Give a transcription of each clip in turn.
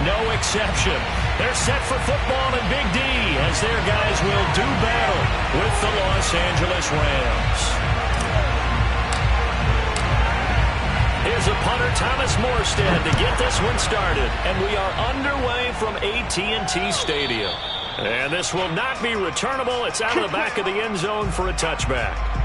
no exception. They're set for football in Big D as their guys will do battle with the Los Angeles Rams. Here's a punter, Thomas Morstead, to get this one started. And we are underway from AT&T Stadium. And this will not be returnable. It's out of the back of the end zone for a touchback.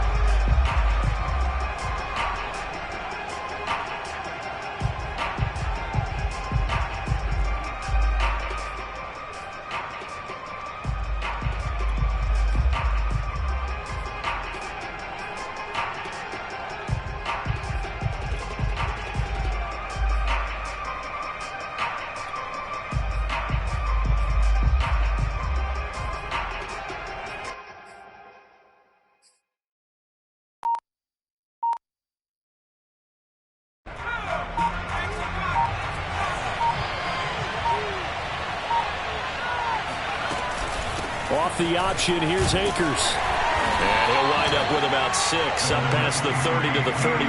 Off the option, here's Akers. And he'll wind up with about 6, up past the 30 to the 31.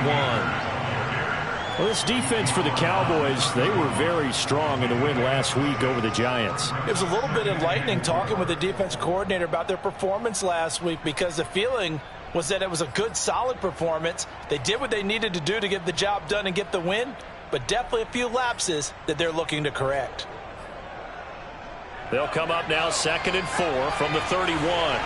Well, this defense for the Cowboys, they were very strong in the win last week over the Giants. It was a little bit enlightening talking with the defense coordinator about their performance last week, because the feeling was that it was a good, solid performance. They did what they needed to do to get the job done and get the win, but definitely a few lapses that they're looking to correct. They'll come up now 2nd and 4 from the 31.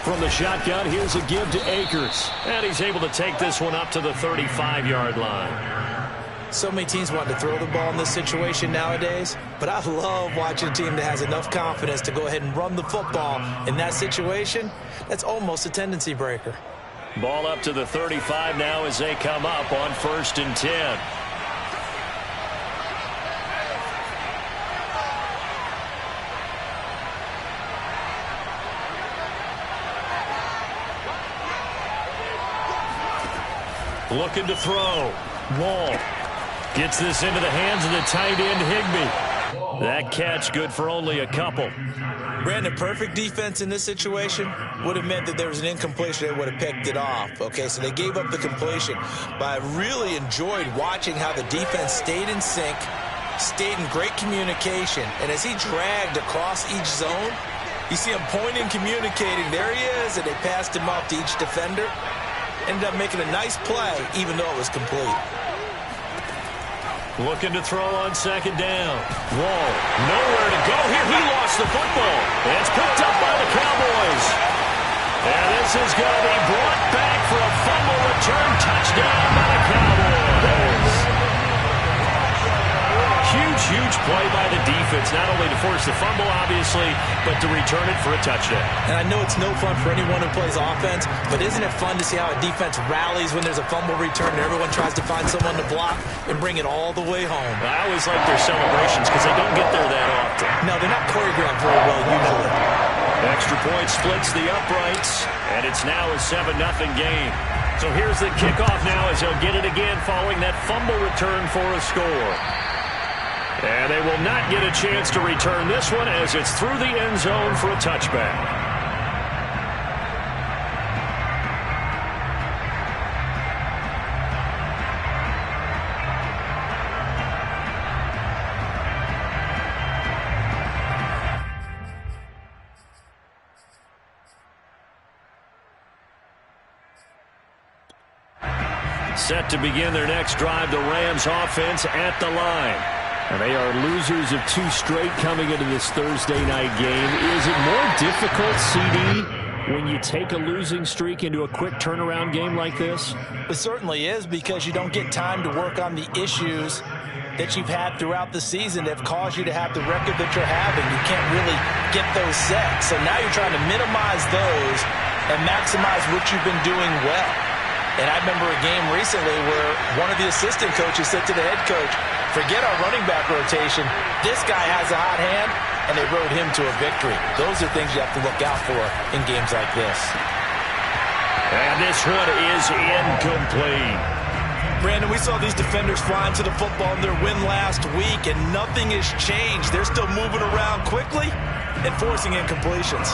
From the shotgun, here's a give to Akers. And he's able to take this one up to the 35-yard line. So many teams want to throw the ball in this situation nowadays, but I love watching a team that has enough confidence to go ahead and run the football. In that situation, that's almost a tendency breaker. Ball up to the 35 now as they come up on 1st and 10. Looking to throw. Wall gets this into the hands of the tight end, Higbee. That catch good for only a couple. Brandon, perfect defense in this situation would have meant that there was an incompletion. They would have picked it off. Okay, so they gave up the completion. But I really enjoyed watching how the defense stayed in sync, stayed in great communication. And as he dragged across each zone, you see him pointing, communicating. There he is, and they passed him off to each defender. Ended up making a nice play, even though it was complete. Looking to throw on 2nd down. Wall, nowhere to go here. He lost the football. It's picked up by the Cowboys. And this is going to be brought back for a fumble return touchdown by the Cowboys. Huge play by the defense, not only to force the fumble, obviously, but to return it for a touchdown. And I know it's no fun for anyone who plays offense, but isn't it fun to see how a defense rallies when there's a fumble return and everyone tries to find someone to block and bring it all the way home? I always like their celebrations because they don't get there that often. No, they're not choreographed very well usually. Extra point splits the uprights, and it's now a 7-0 game. So here's the kickoff now as they'll get it again following that fumble return for a score. And they will not get a chance to return this one as it's through the end zone for a touchback. Set to begin their next drive, the Rams offense at the line. And they are losers of 2 straight coming into this Thursday night game. Is it more difficult, CD, when you take a losing streak into a quick turnaround game like this? It certainly is, because you don't get time to work on the issues that you've had throughout the season that have caused you to have the record that you're having. You can't really get those set. So now you're trying to minimize those and maximize what you've been doing well. And I remember a game recently where one of the assistant coaches said to the head coach, forget our running back rotation. This guy has a hot hand, and they rode him to a victory. Those are things you have to look out for in games like this. And this one is incomplete. Brandon, we saw these defenders flying to the football in their win last week, and nothing has changed. They're still moving around quickly and forcing incompletions.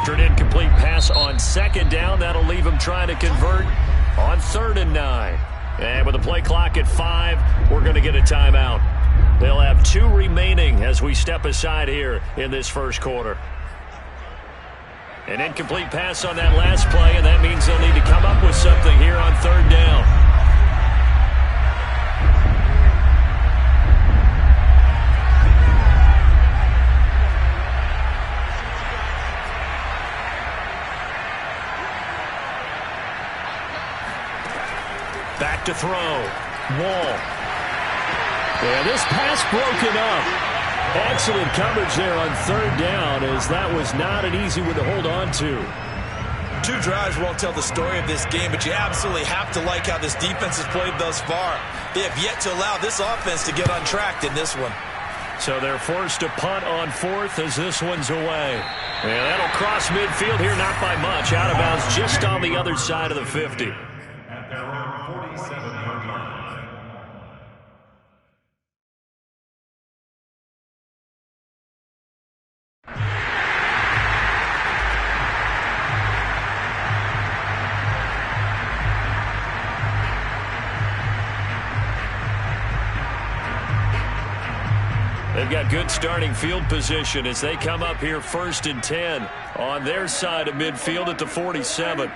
After an incomplete pass on second down, that'll leave him trying to convert on 3rd and 9. And with the play clock at 5, we're going to get a timeout. They'll have 2 remaining as we step aside here in this first quarter. An incomplete pass on that last play, and that means they'll need to come up with something here on 3rd down. Back to throw. Wall. Yeah, this pass broken up. Excellent coverage there on 3rd down, as that was not an easy one to hold on to. 2 drives won't tell the story of this game, but you absolutely have to like how this defense has played thus far. They have yet to allow this offense to get untracked in this one. So they're forced to punt on 4th as this one's away. Yeah, that'll cross midfield here, not by much. Out of bounds just on the other side of the 50. They've got good starting field position as they come up here 1st and 10 on their side of midfield at the 47.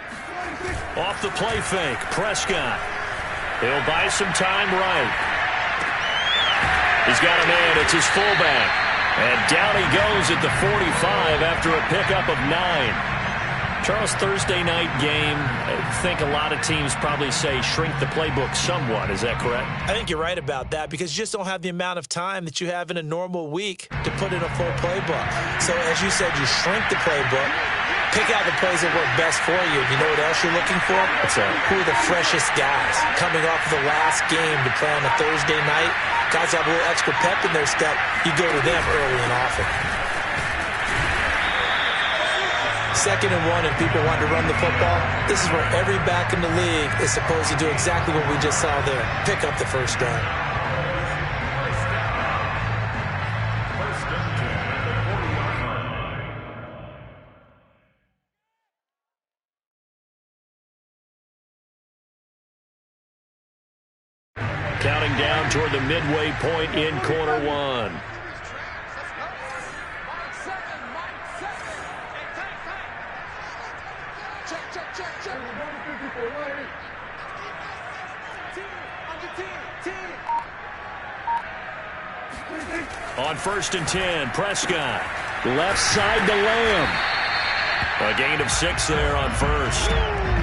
Off the play fake, Prescott. He'll buy some time right. He's got a man, it's his fullback. And down he goes at the 45 after a pickup of 9. Charles, Thursday night game, I think a lot of teams probably say shrink the playbook somewhat. Is that correct? I think you're right about that because you just don't have the amount of time that you have in a normal week to put in a full playbook. So as you said, you shrink the playbook, pick out the plays that work best for you. You know what else you're looking for? What's that? Who are the freshest guys coming off of the last game to play on a Thursday night? Guys have a little extra pep in their step. You go to them early and often. 2nd and 1 and people want to run the football. This is where every back in the league is supposed to do exactly what we just saw there. Pick up the first down. Counting down toward the midway point in quarter 1. On 1st and 10, Prescott. Left side to Lamb. A gain of 6 there on 1st.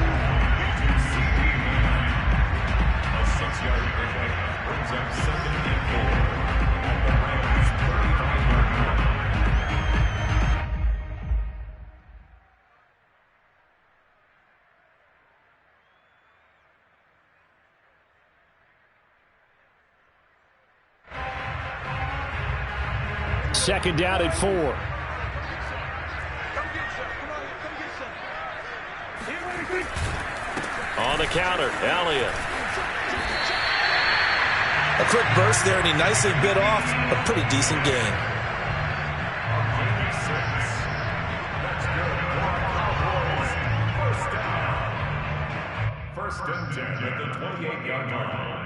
Second down at 4. On the counter, Elliott. A quick burst there, and he nicely bit off a pretty decent gain. First and 10 at the 28-yard line.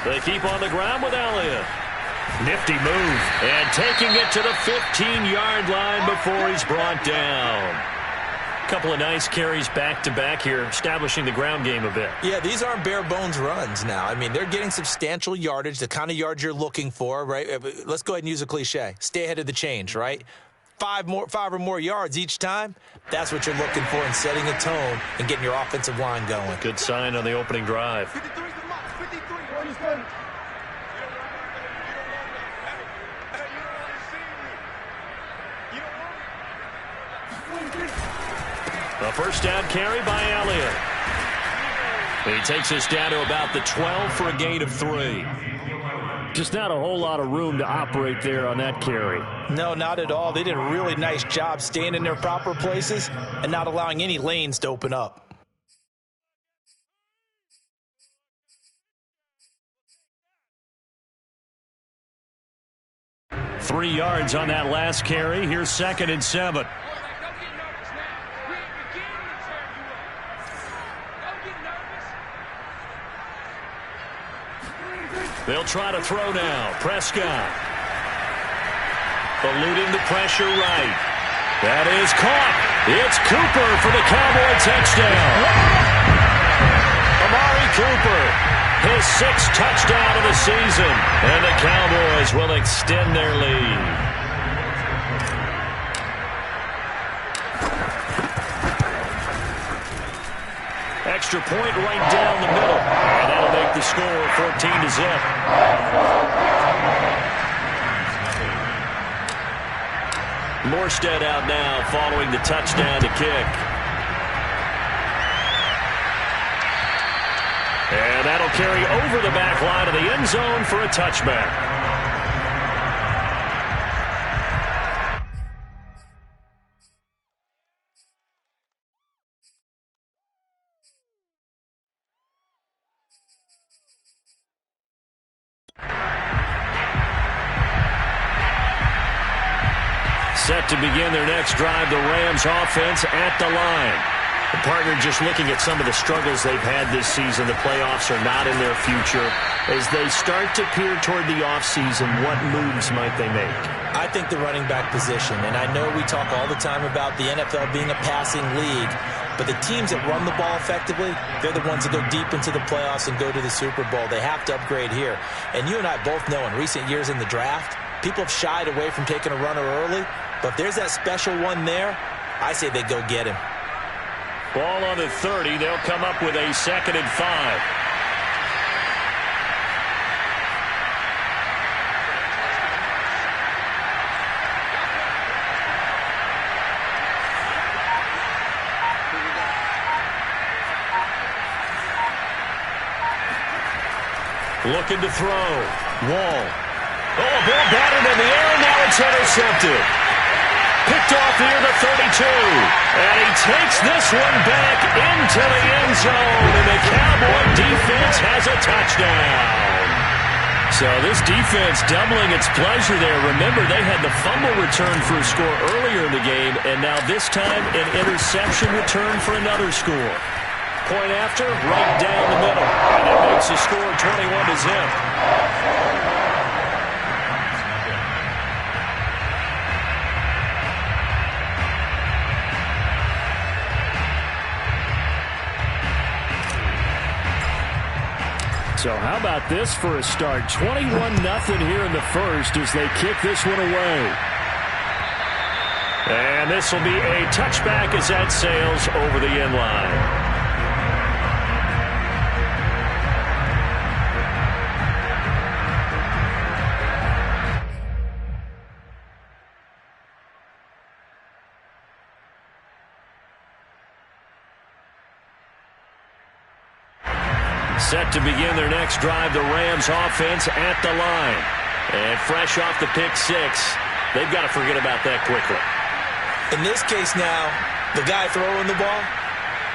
They keep on the ground with Elliott. Nifty move. And taking it to the 15-yard line before he's brought down. A couple of nice carries back-to-back here, establishing the ground game a bit. Yeah, these aren't bare-bones runs now. I mean, they're getting substantial yardage, the kind of yards you're looking for, right? Let's go ahead and use a cliche. Stay ahead of the change, right? 5 or more yards each time, that's what you're looking for in setting a tone and getting your offensive line going. Good sign on the opening drive. A first down carry by Elliott. He takes us down to about the 12 for a gain of 3. Just not a whole lot of room to operate there on that carry. No, not at all. They did a really nice job staying in their proper places and not allowing any lanes to open up. 3 yards on that last carry. Here's 2nd and 7. They'll try to throw now. Prescott. Eluding the pressure right. That is caught. It's Cooper for the Cowboy touchdown. Amari Cooper, his 6th touchdown of the season. And the Cowboys will extend their lead. Extra point right down the middle. And that'll make the score 14-0. Morstead out now following the touchdown to kick. And that'll carry over the back line of the end zone for a touchback. Set to begin their next drive, the Rams offense at the line. The partner just looking at some of the struggles they've had this season. The playoffs are not in their future. As they start to peer toward the offseason, what moves might they make? I think the running back position, and I know we talk all the time about the NFL being a passing league, but the teams that run the ball effectively, they're the ones that go deep into the playoffs and go to the Super Bowl. They have to upgrade here. And you and I both know in recent years in the draft, people have shied away from taking a runner early. But if there's that special one there, I say they go get him. Ball on the 30. They'll come up with a 2nd and 5. Looking to throw. Wall. Oh, a ball batted in the air. Now it's intercepted. Picked off near the 32. And he takes this one back into the end zone. And the Cowboy defense has a touchdown. So this defense doubling its pleasure there. Remember, they had the fumble return for a score earlier in the game. And now this time, an interception return for another score. Point after, right down the middle. And it makes the score 21-0. So how about this for a start? 21-0 here in the first as they kick this one away. And this will be a touchback as that sails over the end line. Set to begin their next drive, the Rams offense at the line. And fresh off the pick 6, they've got to forget about that quickly. In this case now, the guy throwing the ball,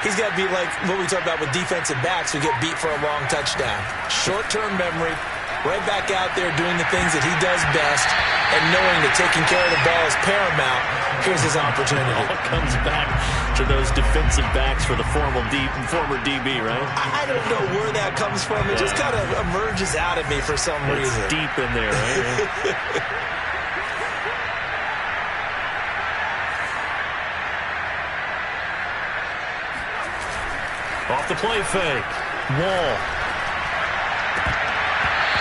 he's got to be like what we talk about with defensive backs who get beat for a long touchdown. Short-term memory, right back out there doing the things that he does best, and knowing that taking care of the ball is paramount. Here's his opportunity. It all comes back to those defensive backs for the former DB, right? I don't know where that comes from. It just kind of emerges out of me for some reason. It's deep in there, right? Off the play fake. Wall.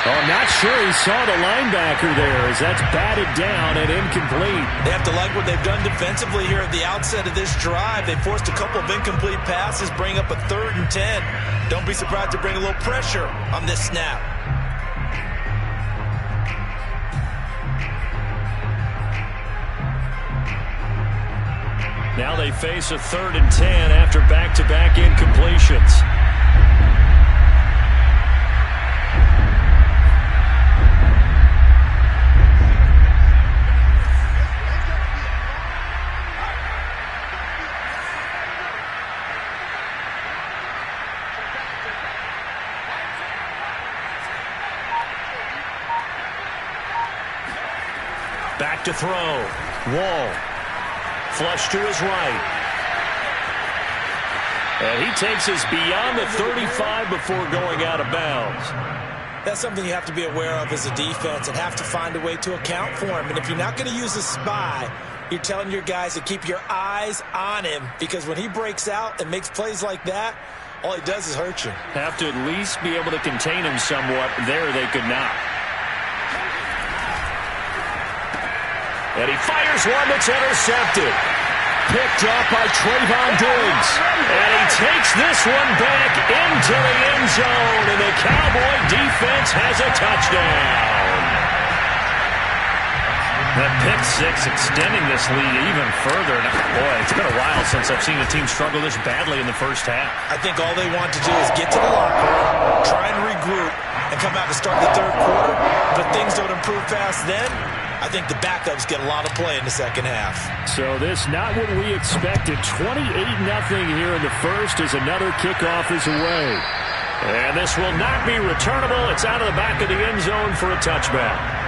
Oh, not sure he saw the linebacker there as that's batted down and incomplete. They have to like what they've done defensively here at the outset of this drive. They forced a couple of incomplete passes, bring up a 3rd and 10. Don't be surprised to bring a little pressure on this snap. Now they face a 3rd and 10 after back-to-back incompletions. Back to throw. Wall. Flush to his right. And he takes us beyond the 35 before going out of bounds. That's something you have to be aware of as a defense and have to find a way to account for him. And if you're not going to use a spy, you're telling your guys to keep your eyes on him, because when he breaks out and makes plays like that, all he does is hurt you. Have to at least be able to contain him somewhat. There they could not. And he fires one that's intercepted. Picked up by Trayvon Diggs. And he takes this one back into the end zone. And the Cowboy defense has a touchdown. That pick six extending this lead even further. Now, boy, it's been a while since I've seen a team struggle this badly in the first half. I think all they want to do is get to the locker room, try and regroup, and come out to start the third quarter. But things don't improve fast then. I think the backups get a lot of play in the second half. So this not what we expected. 28-0 here in the first as another kickoff is away. And this will not be returnable. It's out of the back of the end zone for a touchback.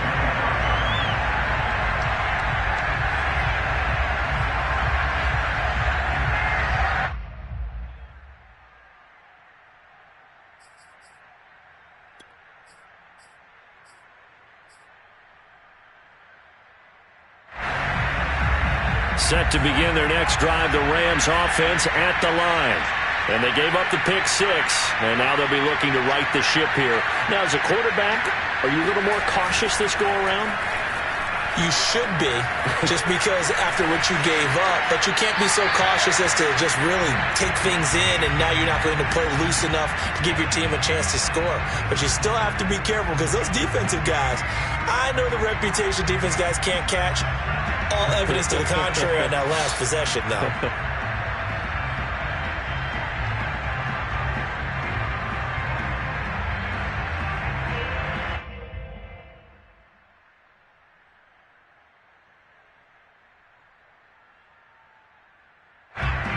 Set to begin their next drive, the Rams offense at the line. And they gave up the pick six, and now they'll be looking to right the ship here. Now, as a quarterback, are you a little more cautious this go-around? You should be, just because after what you gave up, but you can't be so cautious as to just really take things in, and now you're not going to play loose enough to give your team a chance to score. But you still have to be careful, because those defensive guys, I know the reputation defense guys can't catch. All evidence to the contrary on that last possession, though.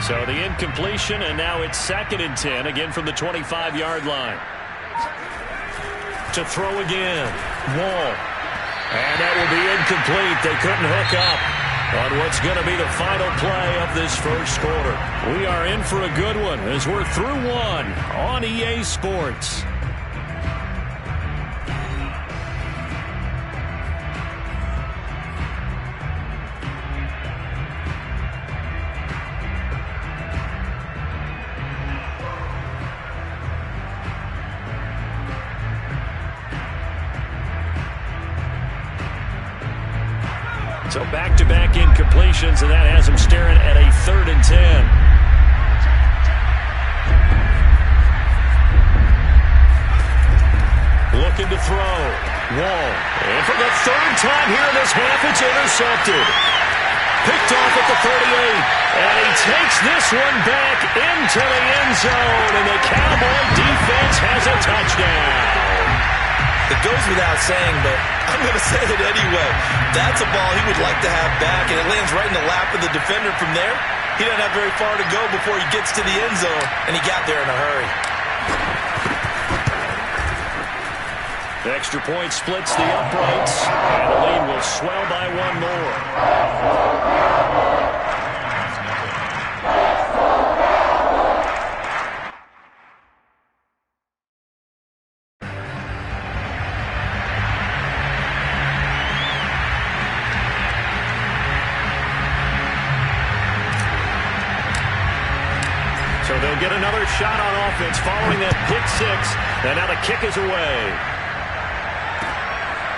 So the incompletion, and now it's 2nd and 10, again from the 25-yard line. To throw again. Wall. And that will be incomplete. They couldn't hook up on what's going to be the final play of this first quarter. We are in for a good one as we're through one on EA Sports. So back-to-back incompletions, and that has him staring at a 3rd and 10. Looking to throw. Wall. And for the 3rd time here in this half, it's intercepted. Picked off at the 38. And he takes this one back into the end zone, and the Cowboy defense has a touchdown. It goes without saying, but I'm going to say it anyway. That's a ball he would like to have back, and it lands right in the lap of the defender from there. He doesn't have very far to go before he gets to the end zone, and he got there in a hurry. The extra point splits the uprights, and the lead will swell by one more. So they'll get another shot on offense following that pick six. And now the kick is away.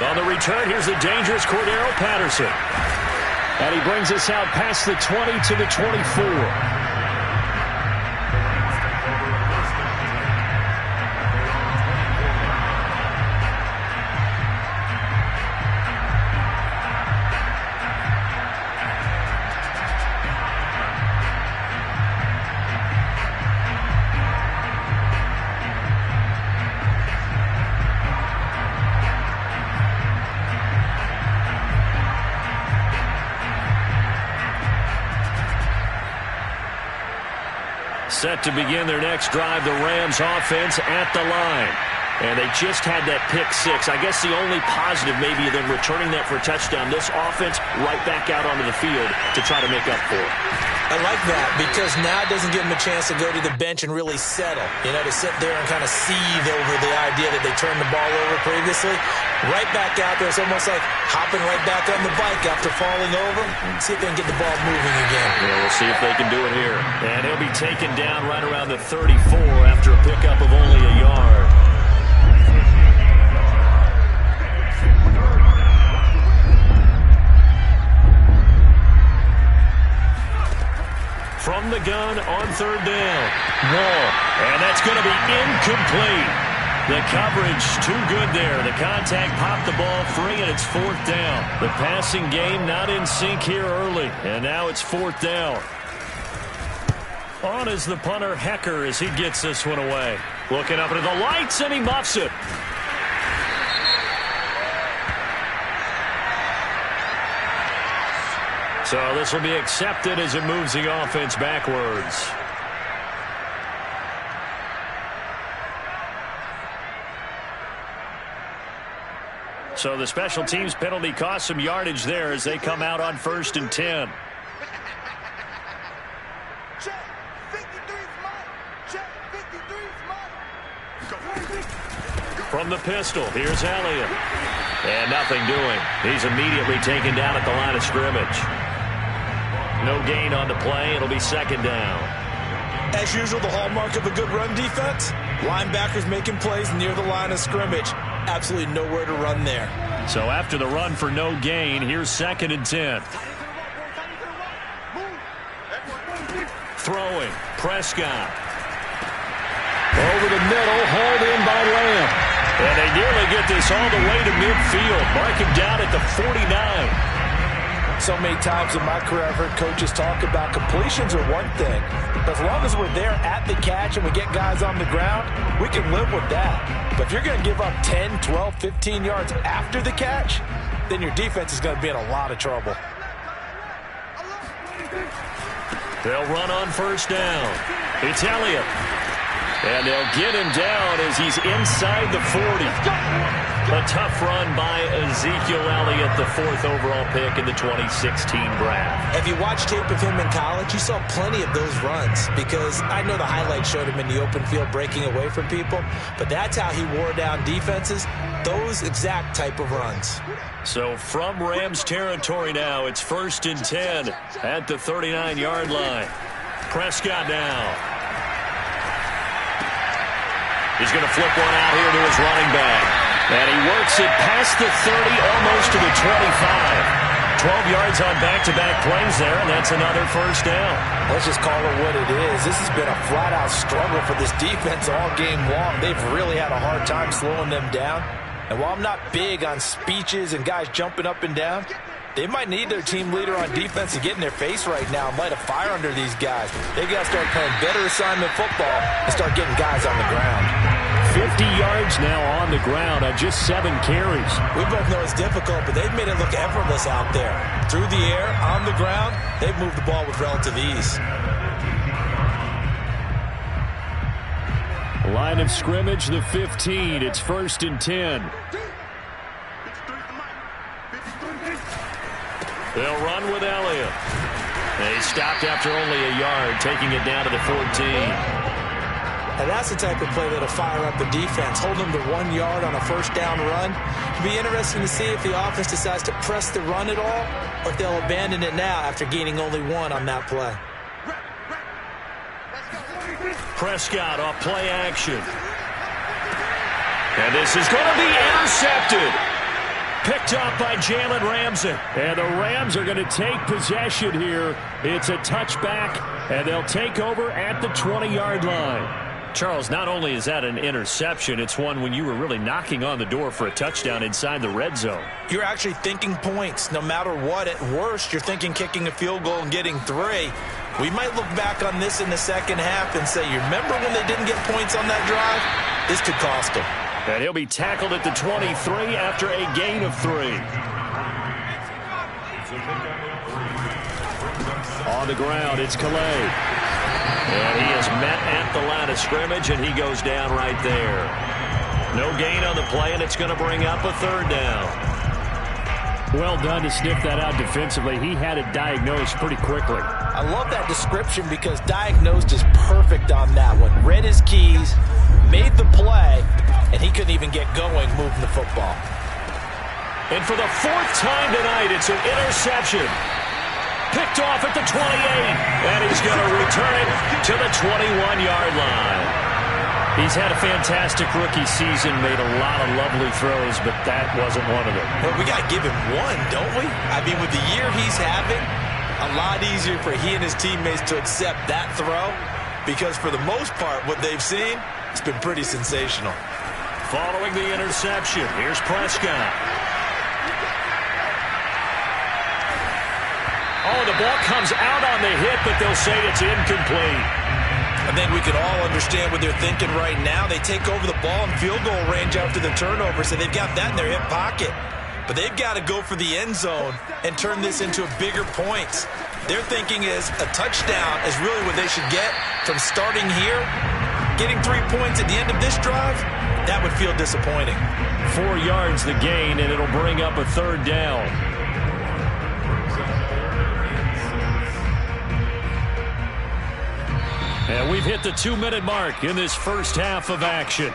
On the return, here's the dangerous Cordero Patterson. And he brings us out past the 20 to the 24. Set to begin their next drive, the Rams offense at the line. And they just had that pick six. I guess the only positive maybe of them returning that for a touchdown. This offense right back out onto the field to try to make up for it. I like that because now it doesn't give them a chance to go to the bench and really settle. You know, to sit there and kind of seethe over the idea that they turned the ball over previously. Right back out there. It's almost like hopping right back on the bike after falling over. See if they can get the ball moving again. Yeah, we'll see if they can do it here. And he'll be taken down right around the 34 after a pickup of only a yard. From the gun on third down. Wall. And that's going to be incomplete. The coverage too good there. The contact popped the ball free, and it's fourth down. The passing game not in sync here early. And now it's fourth down. On is the punter, Hecker, as he gets this one away. Looking up into the lights, and he muffs it. So this will be accepted as it moves the offense backwards. So the special teams penalty cost some yardage there as they come out on 1st and 10. From the pistol, here's Elliott. And nothing doing. He's immediately taken down at the line of scrimmage. No gain on the play. It'll be second down. As usual, the hallmark of a good run defense, linebackers making plays near the line of scrimmage. Absolutely nowhere to run there. So after the run for no gain, here's 2nd and 10. Throwing, Prescott. Over the middle, hauled in by Lamb. And they nearly get this all the way to midfield. Mark him down at the 49. So many times in my career, I've heard coaches talk about completions are one thing. But as long as we're there at the catch and we get guys on the ground, we can live with that. But if you're going to give up 10, 12, 15 yards after the catch, then your defense is going to be in a lot of trouble. They'll run on 1st down. It's Elliott. And they'll get him down as he's inside the 40. A tough run by Ezekiel Elliott, the 4th overall pick in the 2016 draft. If you watch tape of him in college, you saw plenty of those runs because I know the highlights showed him in the open field breaking away from people, but that's how he wore down defenses, those exact type of runs. So from Rams territory now, it's 1st and 10 at the 39-yard line. Prescott now. He's going to flip one out here to his running back. And he works it past the 30, almost to the 25. 12 yards on back-to-back plays there, and that's another 1st down. Let's just call it what it is. This has been a flat-out struggle for this defense all game long. They've really had a hard time slowing them down. And while I'm not big on speeches and guys jumping up and down, they might need their team leader on defense to get in their face right now and light a fire under these guys. They got to start playing better assignment football and start getting guys on the ground. 50 yards now on the ground on just 7 carries. We both know it's difficult, but they've made it look effortless out there. Through the air, on the ground, they've moved the ball with relative ease. Line of scrimmage, the 15. It's 1st and 10. They'll run with Elliott. They stopped after only a yard, taking it down to the 14. And that's the type of play that'll fire up the defense. Hold them to 1 yard on a 1st down run. It'll be interesting to see if the offense decides to press the run at all or if they'll abandon it now after gaining only 1 on that play. Prescott off play action. And this is going to be intercepted. Picked up by Jalen Ramsey. And the Rams are going to take possession here. It's a touchback, and they'll take over at the 20-yard line. Charles, not only is that an interception, it's one when you were really knocking on the door for a touchdown inside the red zone. You're actually thinking points no matter what. At worst, you're thinking kicking a field goal and getting 3. We might look back on this in the second half and say, you remember when they didn't get points on that drive? This could cost them. And he'll be tackled at the 23 after a gain of 3. On the ground, it's Calais. And he is met at the line of scrimmage, and he goes down right there. No gain on the play, and it's going to bring up a third down. Well done to sniff that out defensively. He had it diagnosed pretty quickly. I love that description because diagnosed is perfect on that one. Read his keys, made the play, and he couldn't even get going moving the football. And for the fourth time tonight, it's an interception. Picked off at the 28, and he's going to return it to the 21-yard line. He's had a fantastic rookie season, made a lot of lovely throws, but that wasn't one of them. Well, we got to give him one, don't we? I mean, with the year he's having, a lot easier for he and his teammates to accept that throw because for the most part, what they've seen, it's been pretty sensational. Following the interception, here's Prescott. Oh, the ball comes out on the hit, but they'll say it's incomplete. I think we can all understand what they're thinking right now. They take over the ball in field goal range after the turnover, so they've got that in their hip pocket. But they've got to go for the end zone and turn this into a bigger points. Their thinking is a touchdown is really what they should get from starting here. Getting 3 points at the end of this drive, that would feel disappointing. 4 yards the gain, and it'll bring up a third down. And we've hit the 2-minute mark in this first half of action.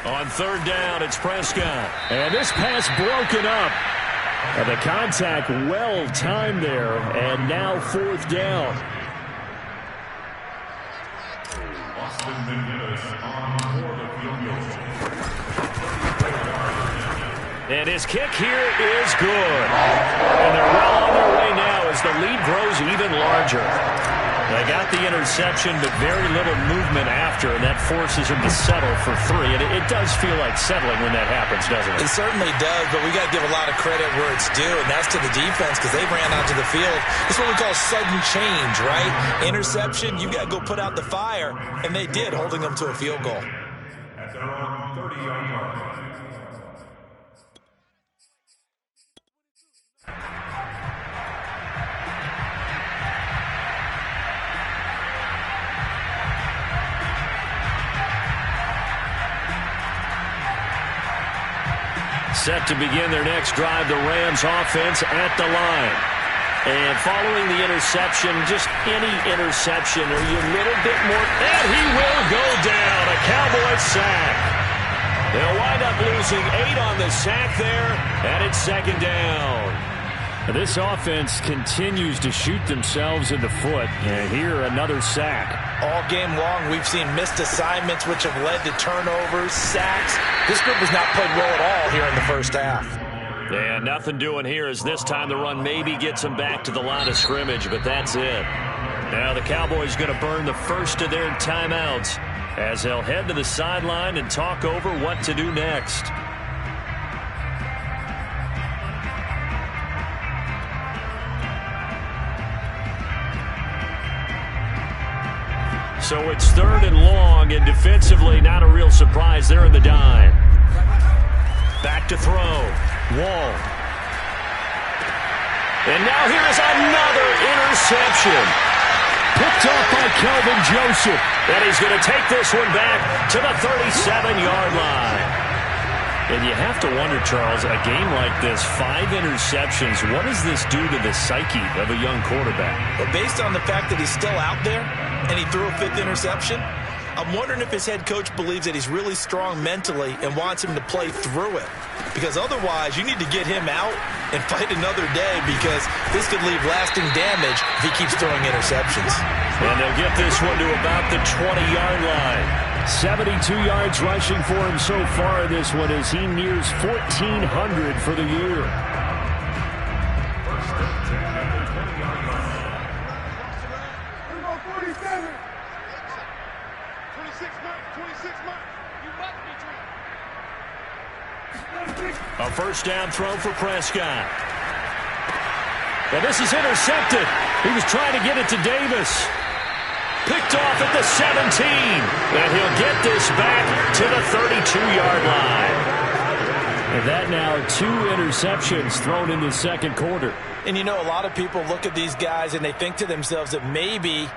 On third down, it's Prescott. And this pass broken up. And the contact well timed there. And now fourth down. And his kick here is good. And they're well on their way now as the lead grows even larger. They got the interception, but very little movement after, and that forces them to settle for 3. And it does feel like settling when that happens, doesn't it? It certainly does, but we got to give a lot of credit where it's due, and that's to the defense because they ran onto the field. It's what we call sudden change, right? Interception, you got to go put out the fire, and they did, holding them to a field goal. At their own 30-yard line. Set to begin their next drive, the Rams offense at the line. And following the interception, just any interception, are you a little bit more? And he will go down, a Cowboys sack. They'll wind up losing 8 on the sack there, and it's second down. This offense continues to shoot themselves in the foot. And here, another sack. All game long, we've seen missed assignments, which have led to turnovers, sacks. This group has not played well at all here in the first half. Yeah, nothing doing here as this time the run maybe gets them back to the line of scrimmage, but that's it. Now the Cowboys going to burn the first of their timeouts as they'll head to the sideline and talk over what to do next. So it's third and long, and defensively not a real surprise. They're in the dime. Back to throw. Wall. And now here is another interception. Picked off by Kelvin Joseph. And he's going to take this one back to the 37-yard line. And you have to wonder, Charles, a game like this, 5 interceptions, what does this do to the psyche of a young quarterback? But based on the fact that he's still out there and he threw a 5th interception, I'm wondering if his head coach believes that he's really strong mentally and wants him to play through it. Because otherwise, you need to get him out and fight another day because this could leave lasting damage if he keeps throwing interceptions. And they'll get this one to about the 20-yard line. 72 yards rushing for him so far in this one as he nears 1,400 for the year. A first down throw for Prescott. And this is intercepted. He was trying to get it to Davis. Picked off at the 17. And he'll get this back to the 32-yard line. And that now 2 interceptions thrown in the second quarter. And you know, a lot of people look at these guys and they think to themselves that maybe,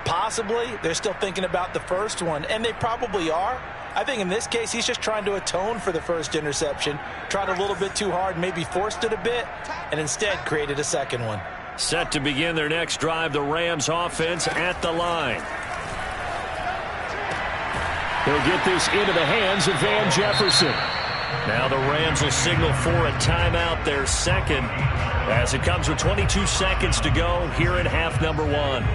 possibly, they're still thinking about the first one. And they probably are. I think in this case, he's just trying to atone for the first interception. Tried a little bit too hard, maybe forced it a bit, and instead created a second one. Set to begin their next drive, the Rams offense at the line. They'll get this into the hands of Van Jefferson. Now the Rams will signal for a timeout, their second, as it comes with 22 seconds to go here in half number 1.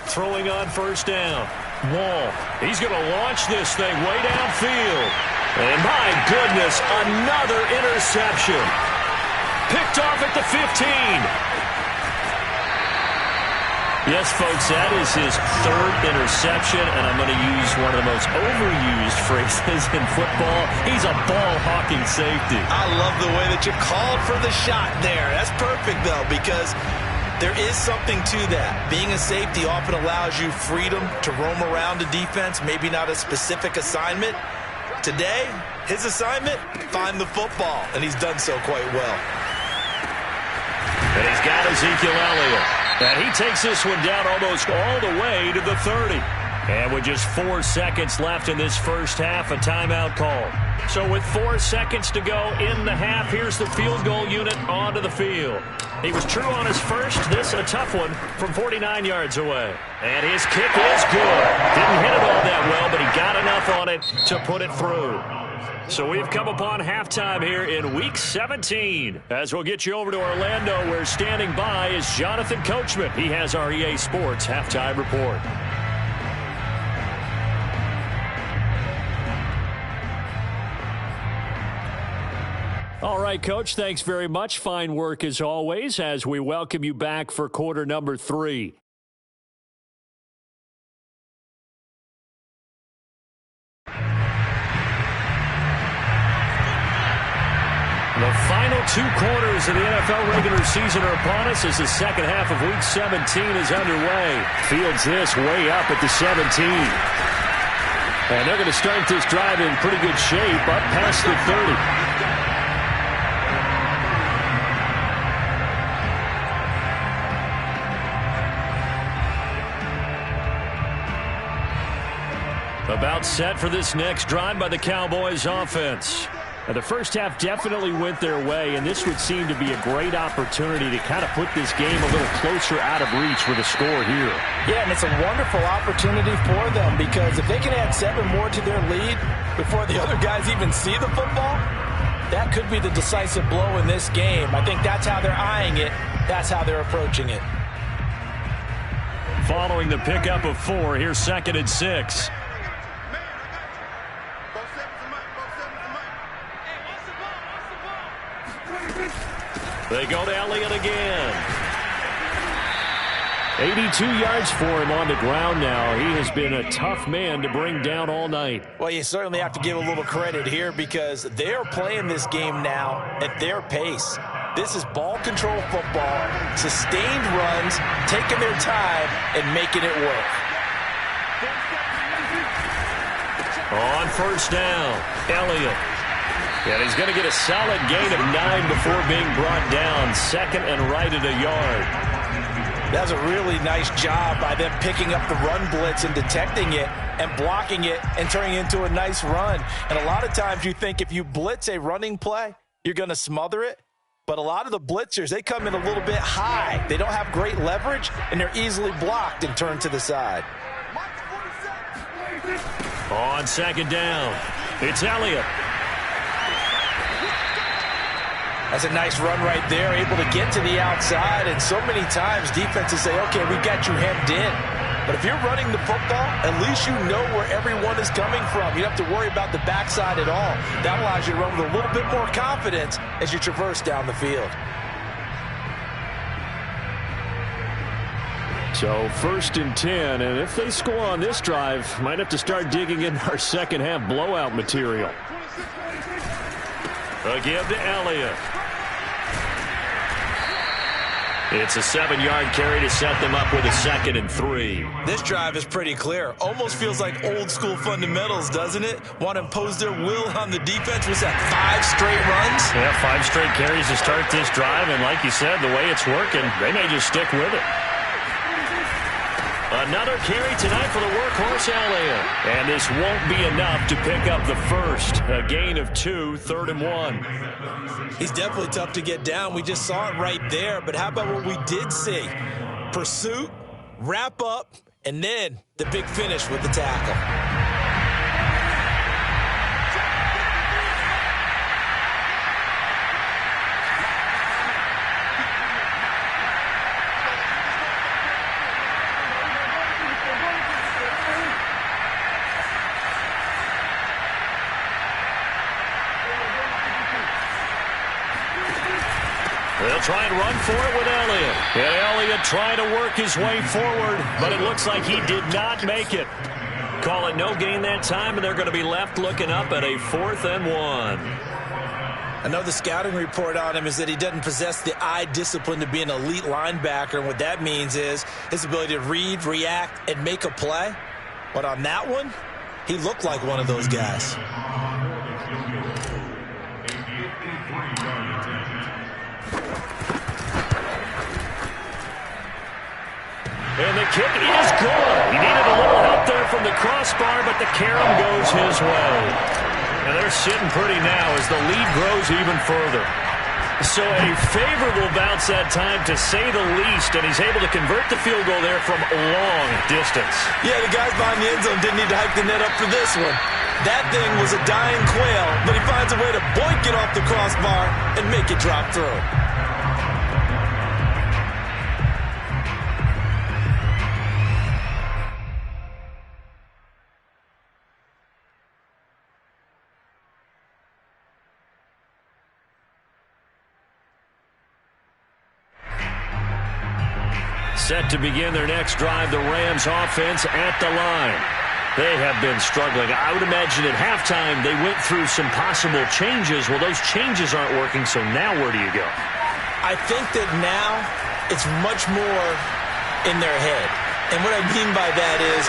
Throwing on first down. Wall. He's going to launch this thing way downfield. And my goodness, another interception. Picked off at the 15. Yes, folks, that is his 3rd interception, and I'm going to use one of the most overused phrases in football. He's a ball-hawking safety. I love the way that you called for the shot there. That's perfect, though, because there is something to that. Being a safety often allows you freedom to roam around a defense, maybe not a specific assignment. Today, his assignment, find the football, and he's done so quite well. And he's got Ezekiel Elliott. And he takes this one down almost all the way to the 30. And with just 4 seconds left in this first half, a timeout call. So with 4 seconds to go in the half, here's the field goal unit onto the field. He was true on his first. This a tough one from 49 yards away. And his kick is good. Didn't hit it all that well, but he got enough on it to put it through. So we've come upon halftime here in Week 17. As we'll get you over to Orlando, where standing by is Jonathan Coachman. He has our EA Sports Halftime Report. All right, Coach, thanks very much. Fine work as always as we welcome you back for quarter number 3. The final 2 quarters of the NFL regular season are upon us as the second half of Week 17 is underway. Fields this way up at the 17. And they're going to start this drive in pretty good shape up past the 30. About set for this next drive by the Cowboys offense. Now, the first half definitely went their way, and this would seem to be a great opportunity to kind of put this game a little closer out of reach with a score here. Yeah, and it's a wonderful opportunity for them because if they can add 7 more to their lead before the other guys even see the football, that could be the decisive blow in this game. I think that's how they're eyeing it. That's how they're approaching it. Following the pickup of 4, here's 2nd and 6. They go to Elliott again. 82 yards for him on the ground now. He has been a tough man to bring down all night. Well, you certainly have to give a little credit here because they're playing this game now at their pace. This is ball control football, sustained runs, taking their time and making it work. On first down, Elliott. And he's going to get a solid gain of 9 before being brought down. 2nd and right at a yard. That's a really nice job by them picking up the run blitz and detecting it and blocking it and turning it into a nice run. And a lot of times you think if you blitz a running play, you're going to smother it. But a lot of the blitzers, they come in a little bit high. They don't have great leverage, and they're easily blocked and turned to the side. On 2nd down, it's Elliott. That's a nice run right there, able to get to the outside. And so many times defenses say, okay, we got you hemmed in. But if you're running the football, at least you know where everyone is coming from. You don't have to worry about the backside at all. That allows you to run with a little bit more confidence as you traverse down the field. So 1st and 10, and if they score on this drive, might have to start digging in our second half blowout material. A give to Elliott. It's a 7-yard carry to set them up with a 2nd and 3. This drive is pretty clear. Almost feels like old school fundamentals, doesn't it? Want to impose their will on the defense. Was that 5 straight runs? Yeah, 5 straight carries to start this drive, and like you said, the way it's working, they may just stick with it. Another carry tonight for the workhorse Elliott. And this won't be enough to pick up the first. A gain of 2, 3rd and 1. He's definitely tough to get down. We just saw it right there. But how about what we did see? Pursuit, wrap up, and then the big finish with the tackle. They'll try and run for it with Elliott. And Elliott trying to work his way forward, but it looks like he did not make it. Call it no gain that time, and they're going to be left looking up at a 4th and 1. I know the scouting report on him is that he doesn't possess the eye discipline to be an elite linebacker. And what that means is his ability to read, react, and make a play. But on that one, he looked like one of those guys. And the kick is good. He needed a little help there from the crossbar, but the carom goes his way. And they're sitting pretty now as the lead grows even further. So a favorable bounce that time, to say the least, and he's able to convert the field goal there from long distance. Yeah, the guys behind the end zone didn't need to hike the net up for this one. That thing was a dying quail, but he finds a way to boink it off the crossbar and make it drop through. Set to begin their next drive, the Rams offense at the line. They have been struggling. I would imagine at halftime they went through some possible changes. Well, those changes aren't working, so now where do you go? I think that now it's much more in their head. And what I mean by that is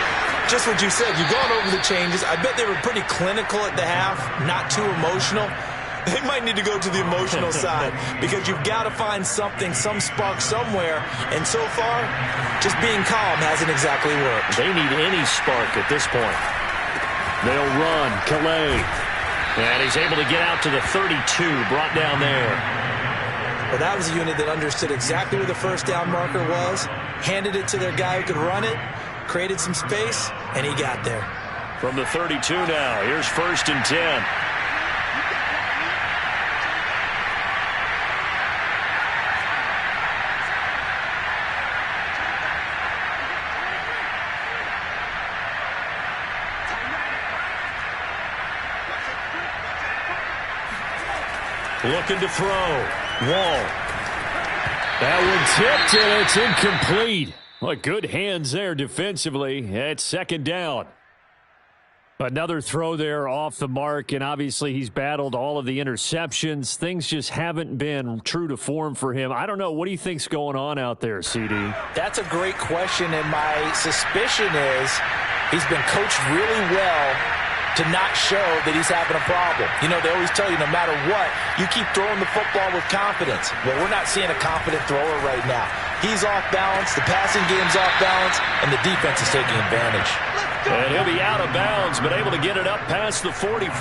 just what you said. You've gone over the changes. I bet they were pretty clinical at the half, not too emotional. They might need to go to the emotional side because you've got to find something, some spark somewhere. And so far, just being calm hasn't exactly worked. They need any spark at this point. They'll run. Calais. And he's able to get out to the 32, brought down there. Well, that was a unit that understood exactly where the first down marker was, handed it to their guy who could run it, created some space, and he got there. From the 32 now, here's 1st and 10. Looking to throw. Wall. That one tipped, and it's incomplete. What good hands there defensively at 2nd down. Another throw there off the mark, and obviously he's battled all of the interceptions. Things just haven't been true to form for him. I don't know. What do you think's going on out there, CD? That's a great question, and my suspicion is he's been coached really well to not show that he's having a problem. You know, they always tell you no matter what, you keep throwing the football with confidence. Well, we're not seeing a confident thrower right now. He's off balance, the passing game's off balance, and the defense is taking advantage. And he'll be out of bounds, but able to get it up past the 45.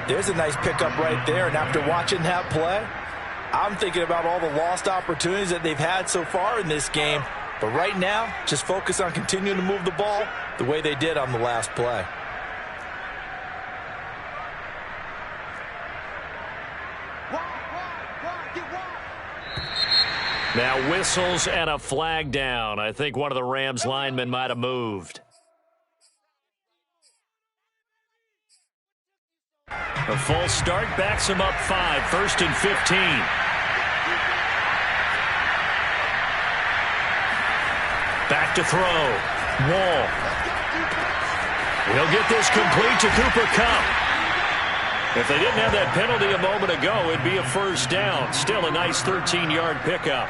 There's a nice pickup right there, and after watching that play, I'm thinking about all the lost opportunities that they've had so far in this game. But right now, just focus on continuing to move the ball the way they did on the last play. Now whistles and a flag down. I think one of the Rams linemen might have moved. A false start backs him up 5, 1st and 15. Back to throw. Wall. He'll get this complete to Cooper Kupp. If they didn't have that penalty a moment ago, it'd be a first down. Still a nice 13-yard pickup.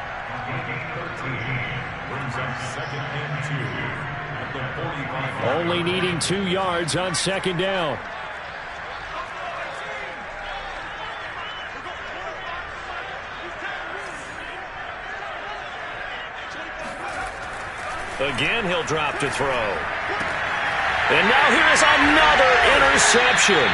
Only needing 2 yards on 2nd down. Again, he'll drop to throw. And now here's another interception.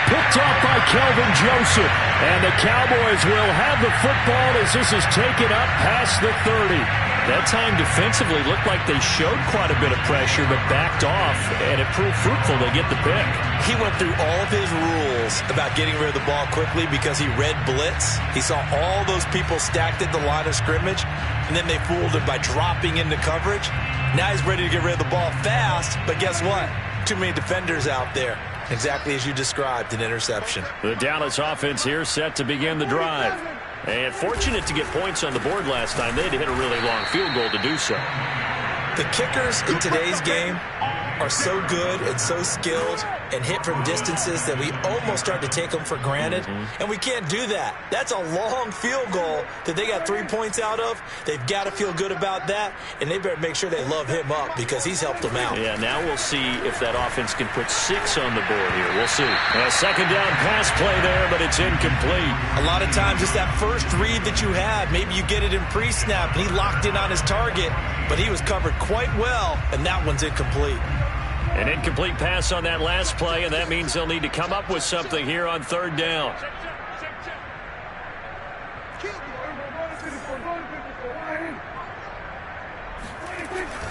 Picked off by Kelvin Joseph. And the Cowboys will have the football as this is taken up past the 30. That time defensively looked like they showed quite a bit of pressure but backed off, and it proved fruitful to get the pick. He went through all of his rules about getting rid of the ball quickly because he read blitz. He saw all those people stacked at the line of scrimmage, and then they fooled him by dropping into coverage. Now he's ready to get rid of the ball fast, but guess what? Too many defenders out there. Exactly as you described, an interception. The Dallas offense here set to begin the drive. And fortunate to get points on the board last time. They had to hit a really long field goal to do so. The kickers in today's game are so good and so skilled and hit from distances that we almost start to take them for granted. And we can't do that. That's a long field goal that they got 3 points out of. They've got to feel good about that, and they better make sure they love him up because he's helped them out. Yeah, now we'll see if that offense can put 6 on the board here. We'll see. A 2nd down pass play there, but it's incomplete. A lot of times it's that first read that you have. Maybe you get it in pre-snap, and he locked in on his target, but he was covered quite well, and that one's incomplete. An incomplete pass on that last play, and that means they'll need to come up with something here on 3rd down.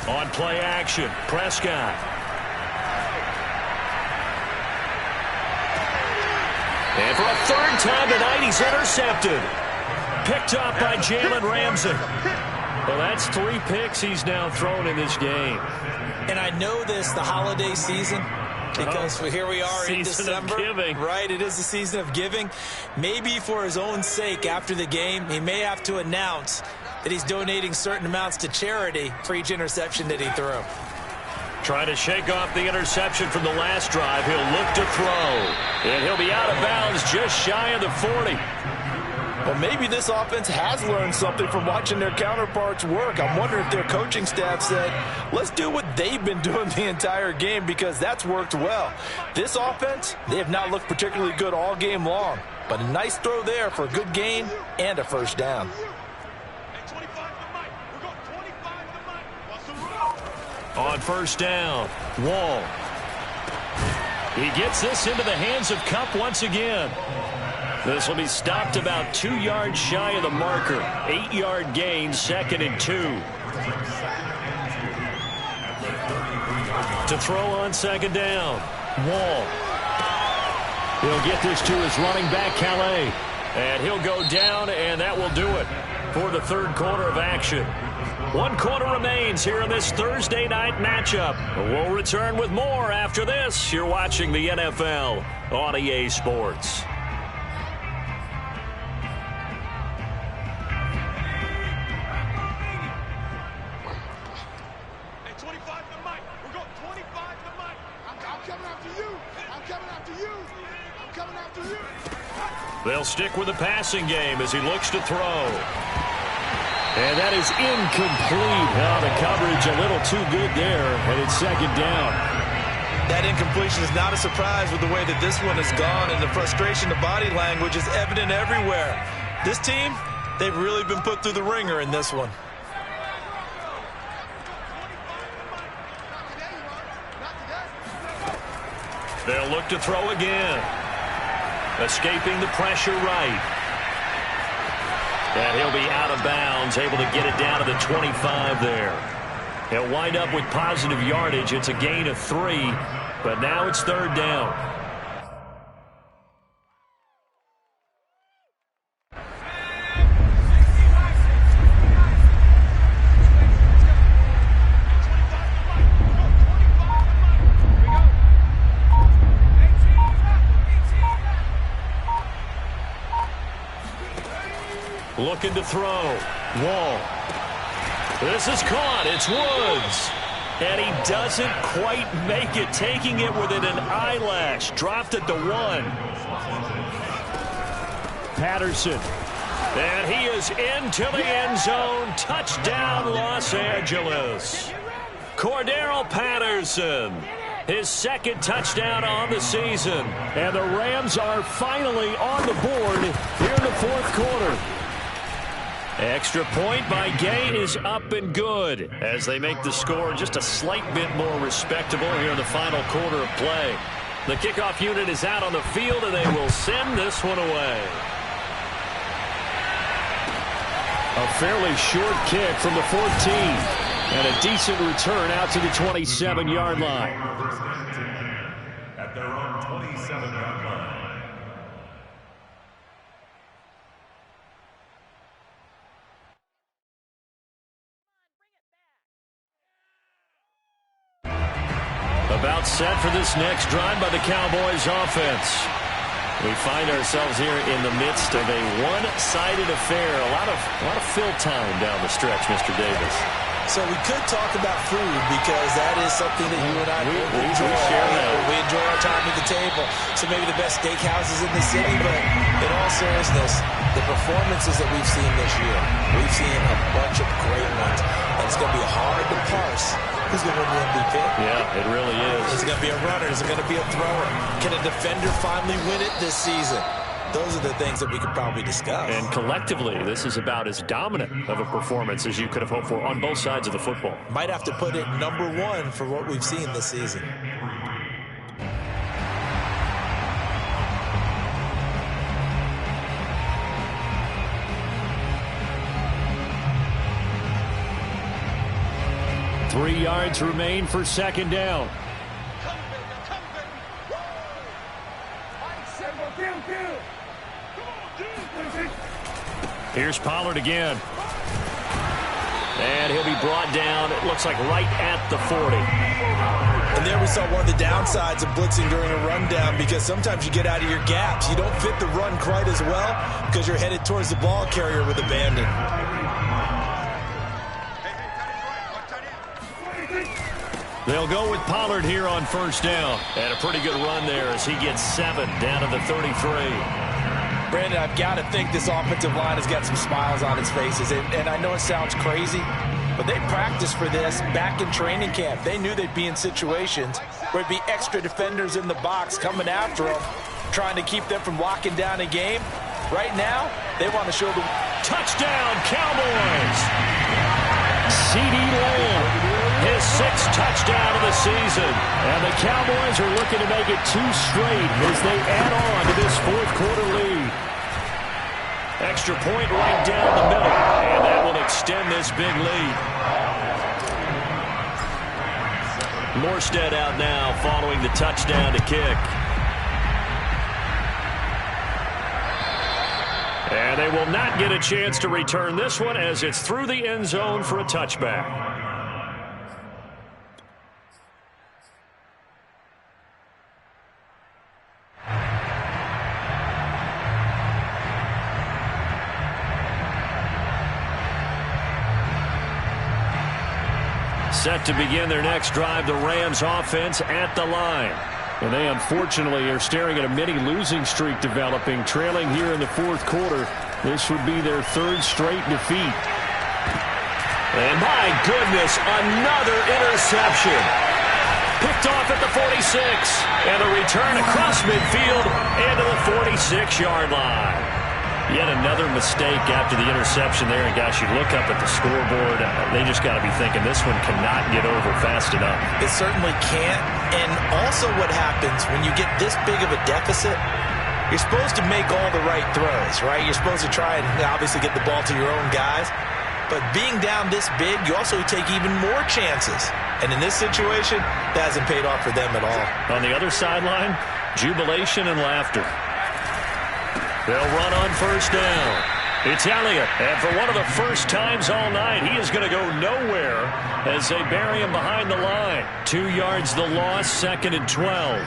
On play action, Prescott. And for a 3rd time tonight, he's intercepted. Picked up by Jalen Ramsey. Well, that's 3 picks he's now thrown in this game. And I know this, the holiday season, because here we are in December. Right, it is the season of giving. Maybe for his own sake after the game, he may have to announce that he's donating certain amounts to charity for each interception that he threw. Trying to shake off the interception from the last drive. He'll look to throw. And he'll be out of bounds just shy of the 40. Well, maybe this offense has learned something from watching their counterparts work. I'm wondering if their coaching staff said, let's do what they've been doing the entire game because that's worked well. This offense, they have not looked particularly good all game long, but a nice throw there for a good gain and a 1st down. On 1st down, Wall. He gets this into the hands of Kupp once again. This will be stopped about 2 yards shy of the marker. 8-yard gain, 2nd and 2. To throw on 2nd down, Wall. He'll get this to his running back, Calais. And he'll go down, and that will do it for the 3rd quarter of action. 1 quarter remains here in this Thursday night matchup. We'll return with more after this. You're watching the NFL on EA Sports. They'll stick with the passing game as he looks to throw. And that is incomplete. Oh, the coverage a little too good there, and it's 2nd down. That incompletion is not a surprise with the way that this one has gone, and the frustration, the body language is evident everywhere. This team, they've really been put through the ringer in this one. They'll look to throw again. Escaping the pressure right. And he'll be out of bounds, able to get it down to the 25 there. He'll wind up with positive yardage. It's a gain of 3, but now it's 3rd down. Looking to throw. Wall. This is caught. It's Woods. And he doesn't quite make it, taking it within an eyelash. Dropped at the 1. Patterson. And he is into the end zone. Touchdown, Los Angeles. Cordero Patterson. His second touchdown on the season. And the Rams are finally on the board here in the fourth quarter. Extra point by Gay is up and good as they make the score just a slight bit more respectable here in the final quarter of play. The kickoff unit is out on the field, and they will send this one away. A fairly short kick from the 14. And a decent return out to the 27-yard line. At their own 27-yard line. About set for this next drive by the Cowboys offense. We find ourselves here in the midst of a one-sided affair. A lot of fill time down the stretch, Mr. Davis. So we could talk about food because that is something that you and I enjoy. We enjoy our time at the table. So maybe the best steakhouses in the city, but in all seriousness, the performances that we've seen this year, we've seen a bunch of great ones. And it's going to be hard to parse who's going to win the MVP. Yeah, it really is. Is it going to be a runner? Is it going to be a thrower? Can a defender finally win it this season? Those are the things that we could probably discuss. And collectively, this is about as dominant of a performance as you could have hoped for on both sides of the football. Might have to put it number 1 for what we've seen this season. Three yards remain for second down. Here's Pollard again. And he'll be brought down, it looks like right at the 40. And there we saw one of the downsides of blitzing during a rundown because sometimes you get out of your gaps. You don't fit the run quite as well because you're headed towards the ball carrier with abandon. They'll go with Pollard here on first down. And a pretty good run there as he gets 7 down to the 33. Brandon, I've got to think this offensive line has got some smiles on its faces. And I know it sounds crazy, but they practiced for this back in training camp. They knew they'd be in situations where it'd be extra defenders in the box coming after them, trying to keep them from locking down a game. Right now, they want to show the touchdown, Cowboys! CeeDee Lamb. His 6th touchdown of the season. And the Cowboys are looking to make it 2 straight as they add on to this fourth quarter lead. Extra point right down the middle. And that will extend this big lead. Morstead out now following the touchdown to kick. And they will not get a chance to return this one as it's through the end zone for a touchback. Set to begin their next drive, the Rams offense at the line. And they unfortunately are staring at a mini losing streak developing, trailing here in the fourth quarter. This would be their 3rd straight defeat. And my goodness, another interception. Picked off at the 46. And a return across midfield and to the 46-yard line. Yet another mistake after the interception there. And, gosh, you look up at the scoreboard. They just got to be thinking this one cannot get over fast enough. It certainly can't. And also what happens when you get this big of a deficit, you're supposed to make all the right throws, right? You're supposed to try and obviously get the ball to your own guys. But being down this big, you also take even more chances. And in this situation, that hasn't paid off for them at all. On the other sideline, jubilation and laughter. They'll run on first down. It's Elliott, and for one of the first times all night, he is going to go nowhere as they bury him behind the line. 2 yards the loss, 2nd and 12.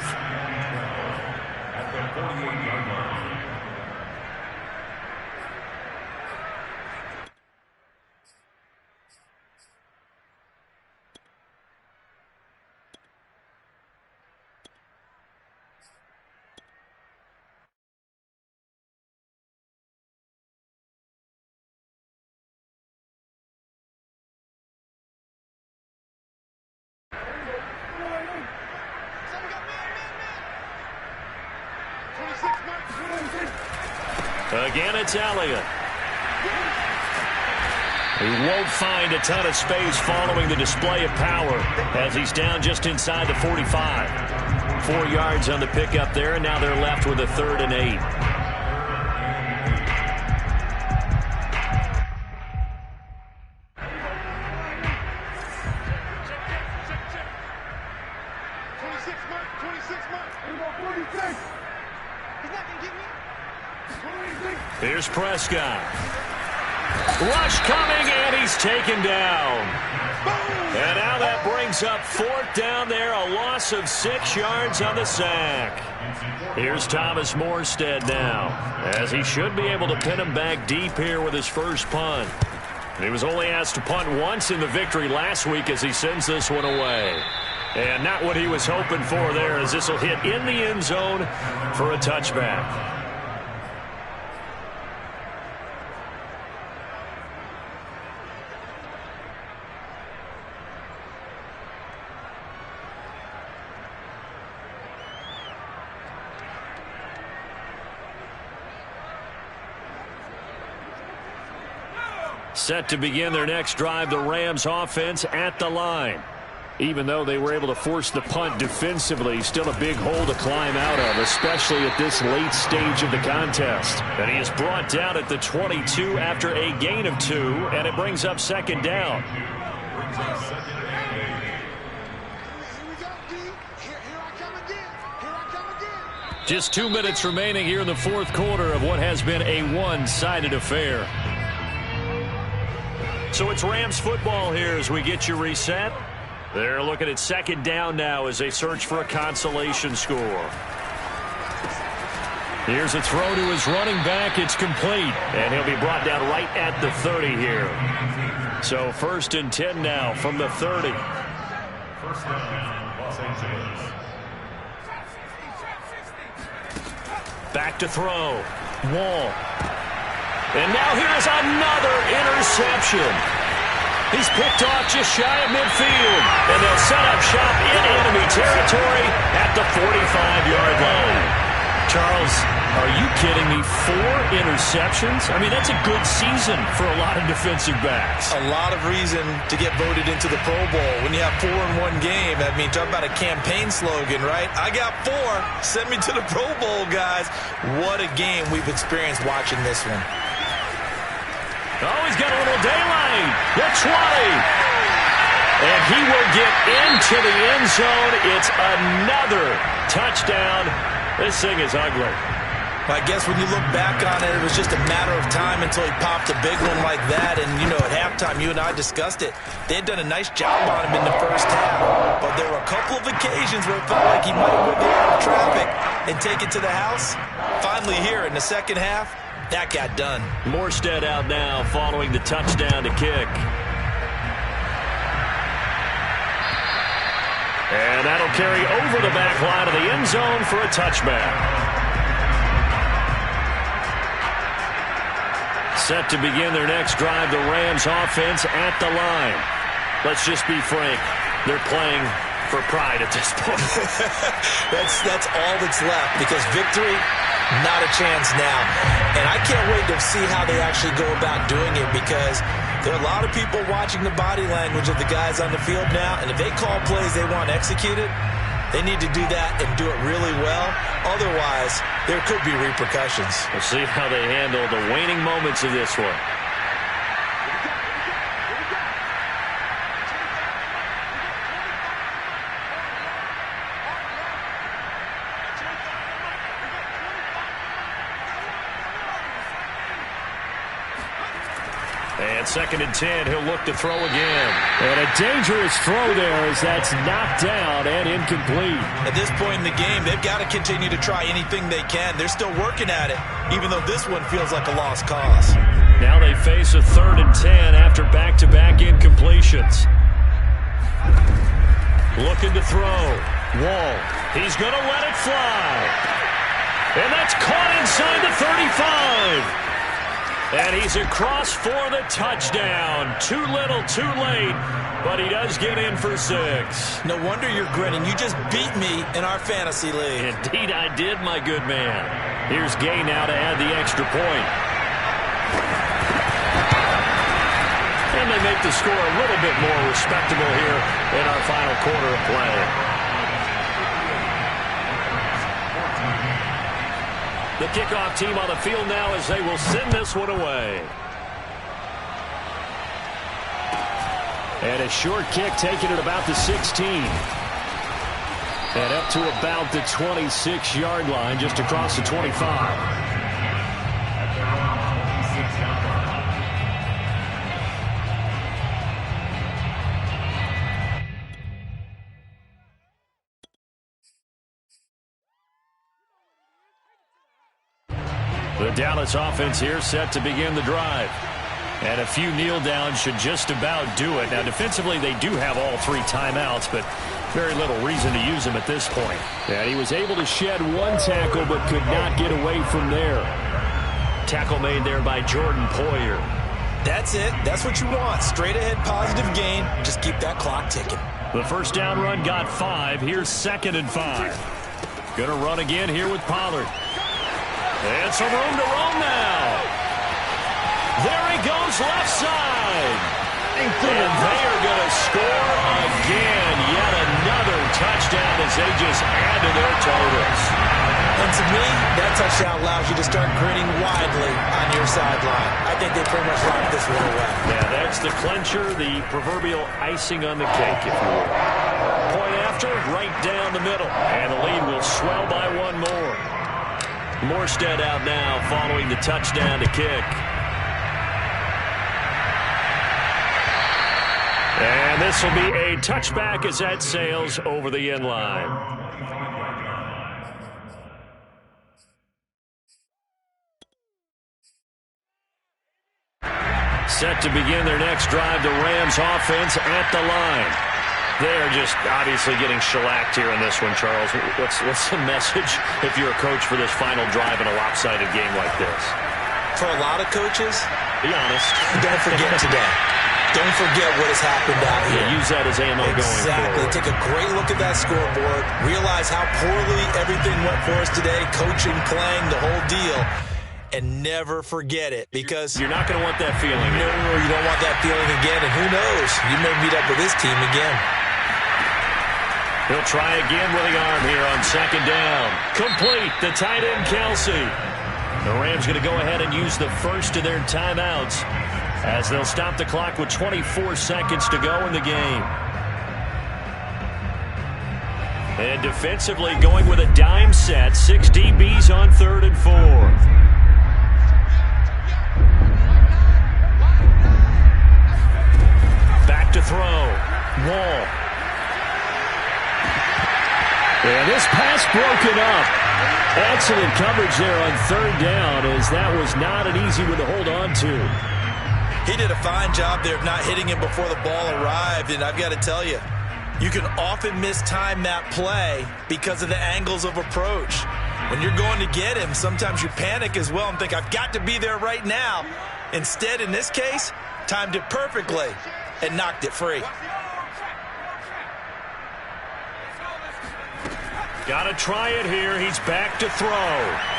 Again, it's Elliott. He won't find a ton of space following the display of power as he's down just inside the 45. 4 yards on the pickup there, and now they're left with a 3rd and 8. Here's Prescott. Rush coming, and he's taken down. And now that brings up 4th down there, a loss of 6 yards on the sack. Here's Thomas Morstead now, as he should be able to pin him back deep here with his first punt. He was only asked to punt once in the victory last week as he sends this one away. And not what he was hoping for there, as this will hit in the end zone for a touchback. Set to begin their next drive, the Rams offense at the line. Even though they were able to force the punt defensively, still a big hole to climb out of, especially at this late stage of the contest. And he is brought down at the 22 after a gain of 2, and it brings up 2nd down. Just 2 minutes remaining here in the 4th quarter of what has been a one-sided affair. So it's Rams football here as we get you reset. They're looking at 2nd down now as they search for a consolation score. Here's a throw to his running back. It's complete. And he'll be brought down right at the 30 here. So 1st and 10 now from the 30. First down, Los Angeles. Back to throw. Wall. And now here's another interception. He's picked off just shy of midfield. And they'll set up shop in enemy territory at the 45-yard line. Charles, are you kidding me? 4 interceptions? I mean, that's a good season for a lot of defensive backs. A lot of reason to get voted into the Pro Bowl. When you have 4 in one game, I mean, talk about a campaign slogan, right? I got 4. Send me to the Pro Bowl, guys. What a game we've experienced watching this one. Oh, he's got a little daylight. The 20. And he will get into the end zone. It's another touchdown. This thing is ugly. I guess when you look back on it, it was just a matter of time until he popped a big one like that. And, you know, at halftime, you and I discussed it. They had done a nice job on him in the first half. But there were a couple of occasions where it felt like he might whip out of traffic and take it to the house. Finally here in the second half, that got done. Morstead out now following the touchdown to kick. And that'll carry over the back line of the end zone for a touchback. Set to begin their next drive, the Rams offense at the line. Let's just be frank. They're playing for pride at this point. That's all that's left, because victory, not a chance now. And I can't wait to see how they actually go about doing it, because there are a lot of people watching the body language of the guys on the field now, and if they call plays they want executed, they need to do that and do it really well. Otherwise, there could be repercussions. We'll see how they handle the waning moments of this one. And 2nd and 10, he'll look to throw again. And a dangerous throw there as that's knocked down and incomplete. At this point in the game, they've got to continue to try anything they can. They're still working at it, even though this one feels like a lost cause. Now they face a 3rd and 10 after back-to-back incompletions. Looking to throw. Wall. He's going to let it fly. And that's caught inside the 35. And he's across for the touchdown. Too little, too late, but he does get in for 6. No wonder you're grinning. You just beat me in our fantasy league. Indeed I did, my good man. Here's Gay now to add the extra point. And they make the score a little bit more respectable here in our final quarter of play. The kickoff team on the field now as they will send this one away. And a short kick taken at about the 16. And up to about the 26-yard line, just across the 25. The Dallas offense here set to begin the drive. And a few kneel downs should just about do it. Now, defensively, they do have all 3 timeouts, but very little reason to use them at this point. And he was able to shed 1 tackle, but could not get away from there. Tackle made there by Jordan Poyer. That's it. That's what you want. Straight ahead positive gain. Just keep that clock ticking. The first down run got 5. Here's 2nd and 5. Going to run again here with Pollard. And some room to roam now. There he goes, left side. And they are going to score again. Yet another touchdown as they just add to their totals. And to me, that touchdown allows you to start grinning widely on your sideline. I think they pretty much locked this one away. Yeah, that's the clincher, the proverbial icing on the cake, if you will. Point after, right down the middle. And the lead will swell by 1 more. Morstead out now following the touchdown to kick. And this will be a touchback as that sails over the end line. Set to begin their next drive, the Rams offense at the line. They're just obviously getting shellacked here in this one, Charles. What's the message if you're a coach for this final drive in a lopsided game like this? For a lot of coaches, be honest. Don't forget today. Don't forget what has happened out here. Yeah, use that as ammo going forward. Take a great look at that scoreboard. Realize how poorly everything went for us today. Coaching, playing, the whole deal. And never forget it, because you're not going to want that feeling. No, you don't want that feeling again. And who knows? You may meet up with this team again. He'll try again with the arm here on 2nd down. Complete. The tight end, Kelsey. The Rams going to go ahead and use the first of their timeouts as they'll stop the clock with 24 seconds to go in the game. And defensively going with a dime set. 6 DBs on 3rd and 4. Back to throw. Wall. And this pass broken up. Excellent coverage there on 3rd down, as that was not an easy one to hold on to. He did a fine job there of not hitting him before the ball arrived, and I've got to tell you, you can often mistime that play because of the angles of approach. When you're going to get him, sometimes you panic as well and think, I've got to be there right now. Instead, in this case, timed it perfectly and knocked it free. Got to try it here. He's back to throw.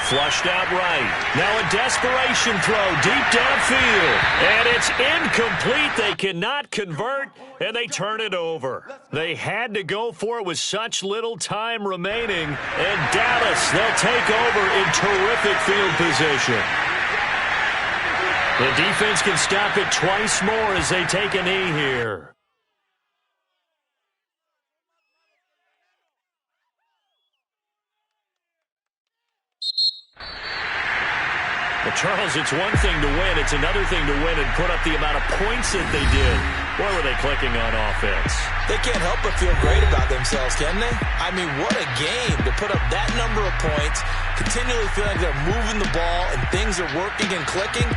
Flushed out right. Now a desperation throw deep downfield. And it's incomplete. They cannot convert, and they turn it over. They had to go for it with such little time remaining. And Dallas, they'll take over in terrific field position. The defense can stop it twice more as they take a knee here. Well, Charles, it's one thing to win. It's another thing to win and put up the amount of points that they did. Where were they clicking on offense? They can't help but feel great about themselves, can they? I mean, what a game to put up that number of points, continually feeling like they're moving the ball and things are working and clicking.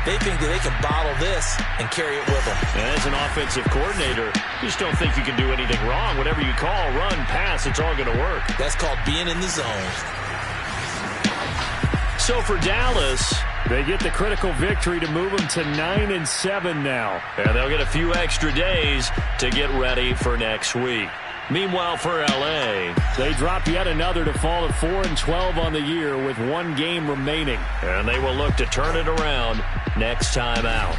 They think that they can bottle this and carry it with them. And as an offensive coordinator, you just don't think you can do anything wrong. Whatever you call, run, pass, it's all going to work. That's called being in the zone. So for Dallas, they get the critical victory to move them to 9-7 now. And they'll get a few extra days to get ready for next week. Meanwhile, for L.A., they drop yet another to fall to 4-12 on the year with one game remaining. And they will look to turn it around next time out.